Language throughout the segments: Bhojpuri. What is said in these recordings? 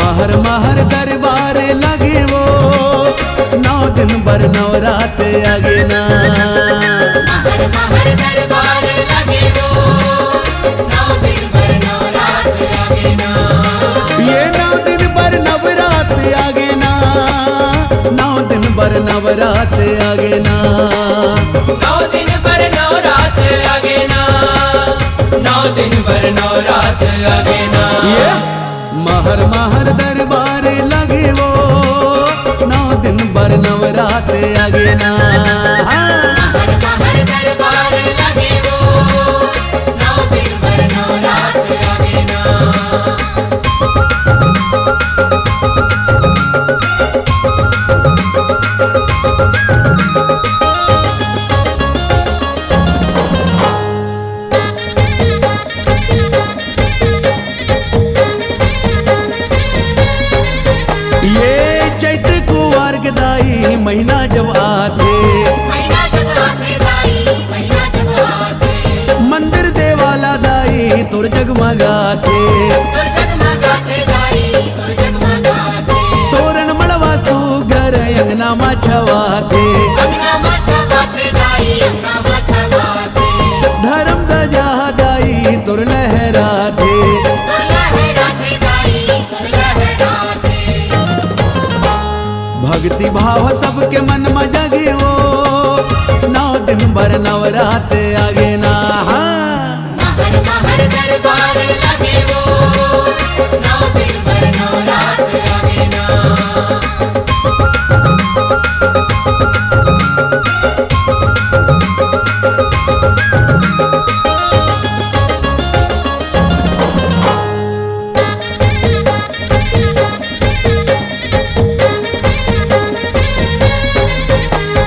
महर महर दरबार लगे वो 9 दिन भर नवरात आगे ना। महर महर दरबार लगे वो 9 दिन भर नवरात आगे ना। ये 9 दिन भर नवरात आगे ना, 9 दिन भर नवरात आगे ना। 9 दिन भर नवरात आगे ना, 9 दिन भर नवरात आगे ना। ये महर महर दरबार लगे वो 9 दिन भर नवरात आगे ना। महर महर दरबार लगे वो 9 दिन भर नवरात आगे ना। ये चैत्र कुवार के दाई महीना जब आते, महीना जब आते दाई, महीना जब आते। मंदिर देवाला दाई तुर जगमगाते। तो जगमगाते दाई, तो जगमगाते। तोरण मड़वा सुगर अंगना मा छवाते। अंगना मा छवाते दाई, अंगना मा छवाते। धर्म दजा दाई तुर लहराते। तो लहराते दाई, तो लहराते। भक्ति भाव सबके मन में जगे वो 9 दिन भर नवरात आगे ना। महर महर दरबार लगे वो 9 दिन भर नवरात आगे ना।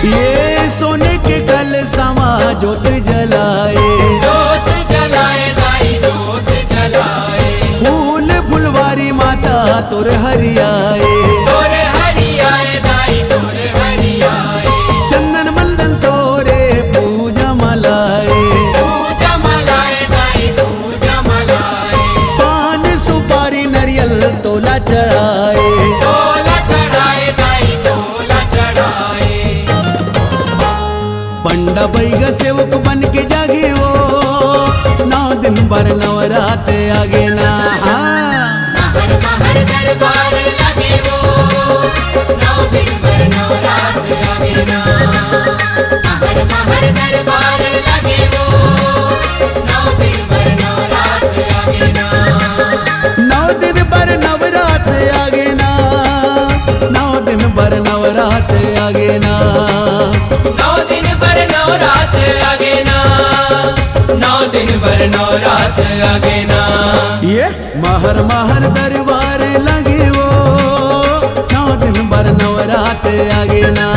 ये सोने के कल समा जोत जलाए। जोत जलाए दाई, जोत जलाए। फूल फुलवारी माता तुर हरियाए। तोरे हरियाए दाई, तोरे हरियाए। चंदन मंदन तोरे पूजा मलाए। पूजा मलाए दाई, पूजा मलाए। पान सुपारी नरियल तोला चढ़ाए। तोला चढ़ाए दाई, तोला चढ़ाए। पंडा बैग सेवक बन के जागे वो 9 दिन भर नवरात आगे ना। महर महर दरबार लगे वो 9 दिन भर नवरात आगे ना। महर महर दरबार लगे वो 9 दिन भर नवरात आगे ना। 9 दिन भर नवरात आगे ना, 9 दिन भर नवरात आगे ना। 9 दिन भर नवरात आगे ना, 9 दिन भर नवरात आगे ना। ये महर महर दरबार लगे वो 9 दिन भर नवरात आगे ना।